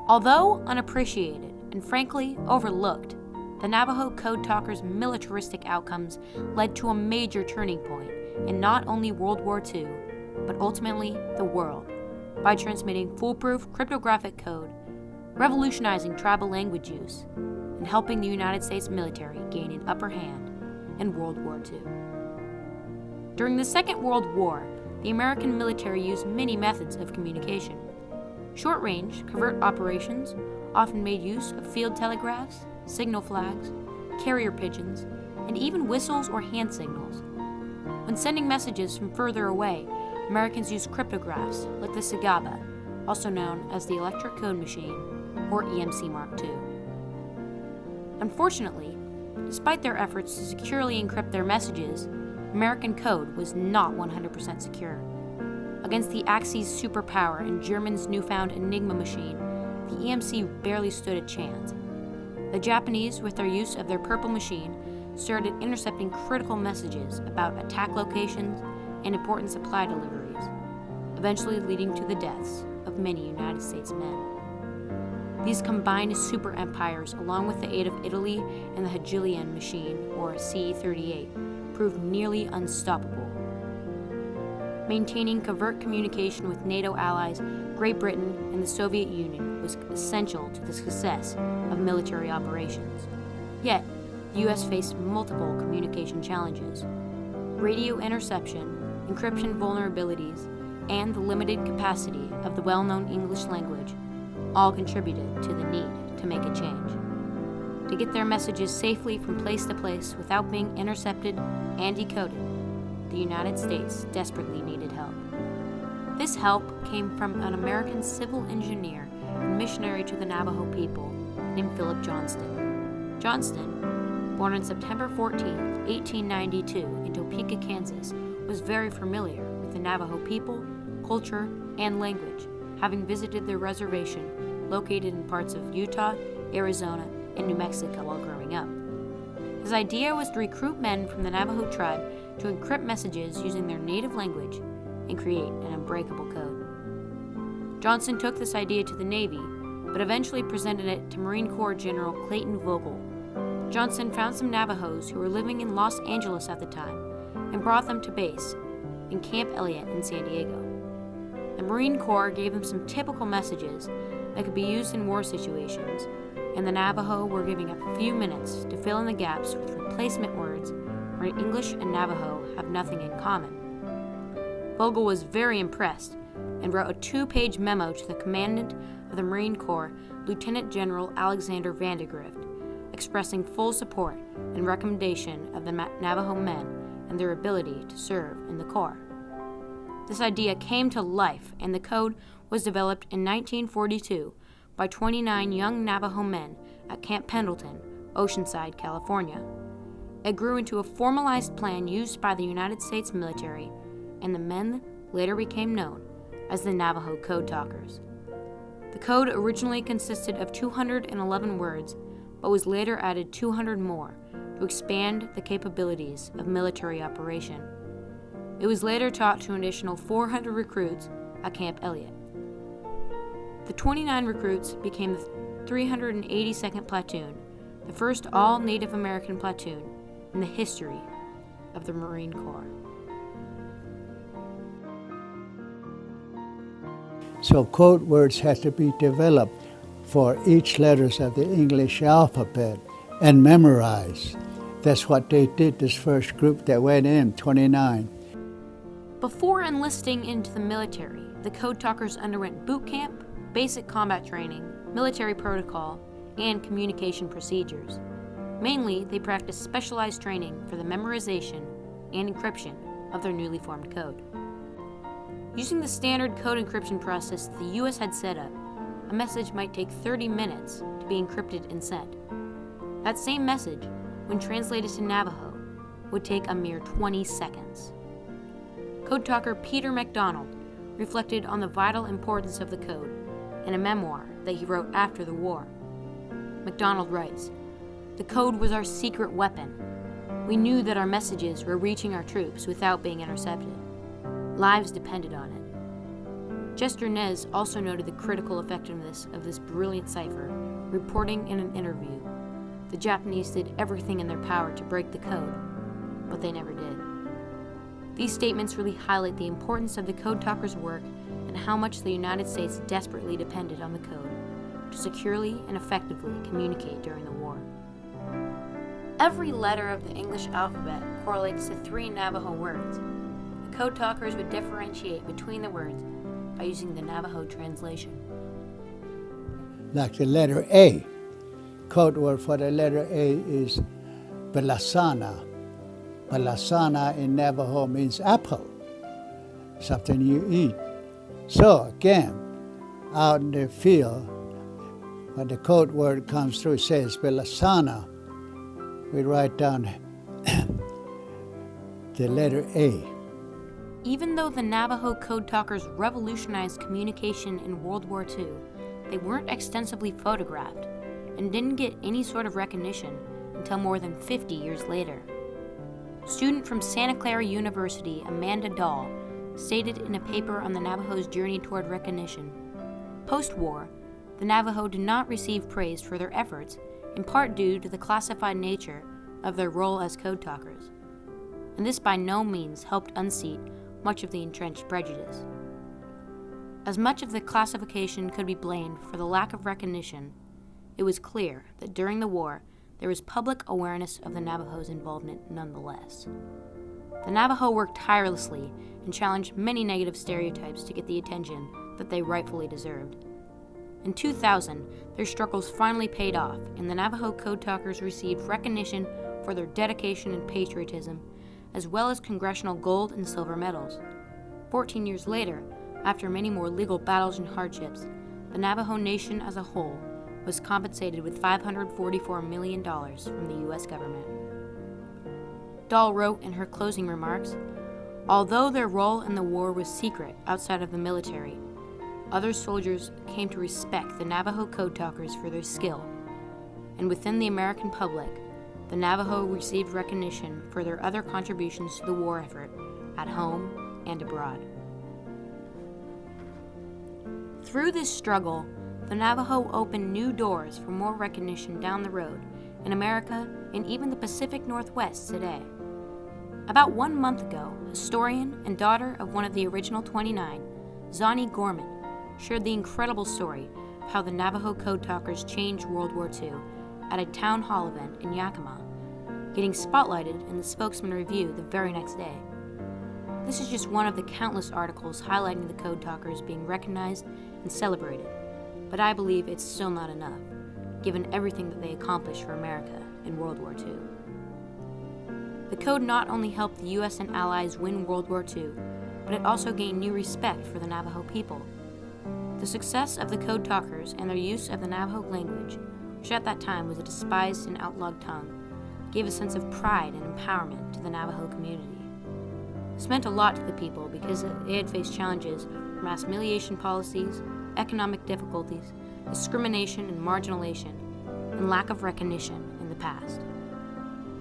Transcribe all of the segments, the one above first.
Although unappreciated and frankly overlooked, the Navajo code talkers' militaristic outcomes led to a major turning point in not only World War II, but ultimately the world, by transmitting foolproof cryptographic code, revolutionizing tribal language use, and helping the United States military gain an upper hand in World War II. During the Second World War, the American military used many methods of communication. Short-range, covert operations often made use of field telegraphs, signal flags, carrier pigeons, and even whistles or hand signals. When sending messages from further away, Americans used cryptographs like the Sagaba, also known as the Electric Code Machine, or EMC Mark II. Unfortunately, despite their efforts to securely encrypt their messages, American code was not 100% secure. Against the Axis superpower and Germans' newfound Enigma machine, the EMC barely stood a chance. The Japanese, with their use of their Purple Machine, started intercepting critical messages about attack locations and important supply deliveries, eventually leading to the deaths of many United States men. These combined super empires, along with the aid of Italy and the Hegelian machine, or C-38, proved nearly unstoppable. Maintaining covert communication with NATO allies, Great Britain, and the Soviet Union was essential to the success of military operations. Yet, the U.S. faced multiple communication challenges. Radio interception, encryption vulnerabilities, and the limited capacity of the well-known English language all contributed to the need to make a change. To get their messages safely from place to place without being intercepted and decoded, the United States desperately needed help. This help came from an American civil engineer and missionary to the Navajo people named Philip Johnston. Johnston, born on September 14, 1892 in Topeka, Kansas, was very familiar with the Navajo people, culture, and language, having visited their reservation located in parts of Utah, Arizona, and New Mexico while growing up. His idea was to recruit men from the Navajo tribe to encrypt messages using their native language and create an unbreakable code. Johnson took this idea to the Navy, but eventually presented it to Marine Corps General Clayton Vogel. Johnson found some Navajos who were living in Los Angeles at the time and brought them to base in Camp Elliott in San Diego. The Marine Corps gave them some typical messages that could be used in war situations, and the Navajo were given a few minutes to fill in the gaps with replacement words where English and Navajo have nothing in common. Vogel was very impressed and wrote a 2-page memo to the commandant of the Marine Corps, Lieutenant General Alexander Vandegrift, expressing full support and recommendation of the Navajo men and their ability to serve in the Corps. This idea came to life, and the code was developed in 1942 by 29 young Navajo men at Camp Pendleton, Oceanside, California. It grew into a formalized plan used by the United States military, and the men later became known as the Navajo Code Talkers. The code originally consisted of 211 words, but was later added 200 more to expand the capabilities of military operation. It was later taught to an additional 400 recruits at Camp Elliott. The 29 recruits became the 382nd Platoon, the first all-Native American platoon in the history of the Marine Corps. So code words had to be developed for each letters of the English alphabet and memorized. That's what they did, this first group that went in, 29. Before enlisting into the military, the Code Talkers underwent boot camp, basic combat training, military protocol, and communication procedures. Mainly, they practiced specialized training for the memorization and encryption of their newly formed code. Using the standard code encryption process the U.S. had set up, a message might take 30 minutes to be encrypted and sent. That same message, when translated to Navajo, would take a mere 20 seconds. Code talker Peter MacDonald reflected on the vital importance of the code in a memoir that he wrote after the war. MacDonald writes, "The code was our secret weapon. We knew that our messages were reaching our troops without being intercepted. Lives depended on it. Jester Nez also noted the critical effectiveness of this brilliant cipher, reporting in an interview, "The Japanese did everything in their power to break the code, but they never did." These statements really highlight the importance of the Code Talkers' work and how much the United States desperately depended on the code to securely and effectively communicate during the war. Every letter of the English alphabet correlates to 3 Navajo words. The Code Talkers would differentiate between the words by using the Navajo translation. Like the letter A. Code word for the letter A is Belasana. Belasana in Navajo means apple, something you eat. So again, out in the field, when the code word comes through, it says Belasana, we write down the letter A. Even though the Navajo Code Talkers revolutionized communication in World War II, they weren't extensively photographed and didn't get any sort of recognition until more than 50 years later. Student from Santa Clara University, Amanda Dahl, stated in a paper on the Navajo's journey toward recognition, "Post-war, the Navajo did not receive praise for their efforts, in part due to the classified nature of their role as code talkers, and this by no means helped unseat much of the entrenched prejudice. As much of the classification could be blamed for the lack of recognition, it was clear that during the war there was public awareness of the Navajo's involvement nonetheless. The Navajo worked tirelessly and challenged many negative stereotypes to get the attention that they rightfully deserved. In 2000, their struggles finally paid off, and the Navajo Code Talkers received recognition for their dedication and patriotism, as well as congressional gold and silver medals. 14 years later, after many more legal battles and hardships, the Navajo Nation as a whole was compensated with $544 million from the U.S. government. Dahl wrote in her closing remarks, "Although their role in the war was secret outside of the military, other soldiers came to respect the Navajo Code Talkers for their skill, and within the American public, the Navajo received recognition for their other contributions to the war effort at home and abroad." Through this struggle, the Navajo opened new doors for more recognition down the road in America and even the Pacific Northwest today. About 1 month ago, historian and daughter of one of the original 29, Zani Gorman, shared the incredible story of how the Navajo Code Talkers changed World War II at a town hall event in Yakima, getting spotlighted in the Spokesman Review the very next day. This is just one of the countless articles highlighting the Code Talkers being recognized and celebrated, but I believe it's still not enough, given everything that they accomplished for America in World War II. The Code not only helped the U.S. and allies win World War II, but it also gained new respect for the Navajo people. The success of the Code Talkers and their use of the Navajo language, which at that time was a despised and outlawed tongue, gave a sense of pride and empowerment to the Navajo community. This meant a lot to the people because they had faced challenges from mass humiliation policies, economic difficulties, discrimination and marginalization, and lack of recognition in the past.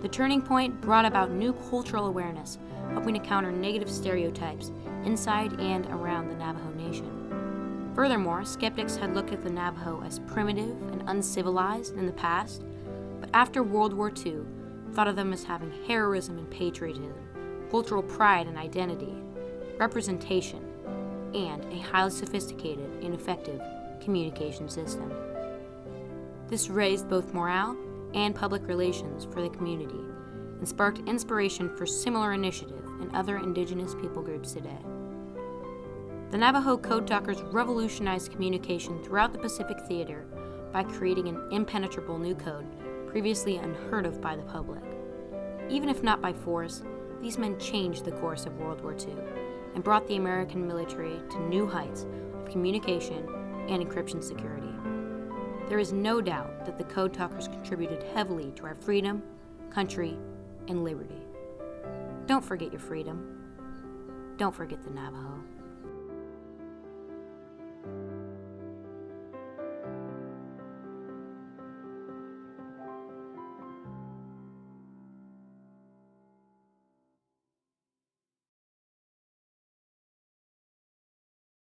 The turning point brought about new cultural awareness, helping to counter negative stereotypes inside and around the Navajo Nation. Furthermore, skeptics had looked at the Navajo as primitive and uncivilized in the past, but after World War II, thought of them as having heroism and patriotism, cultural pride and identity, representation, and a highly sophisticated and effective communication system. This raised both morale and public relations for the community and sparked inspiration for similar initiative in other indigenous people groups today. The Navajo Code Talkers revolutionized communication throughout the Pacific Theater by creating an impenetrable new code previously unheard of by the public. Even if not by force, these men changed the course of World War II and brought the American military to new heights of communication and encryption security. There is no doubt that the Code Talkers contributed heavily to our freedom, country, and liberty. Don't forget your freedom. Don't forget the Navajo.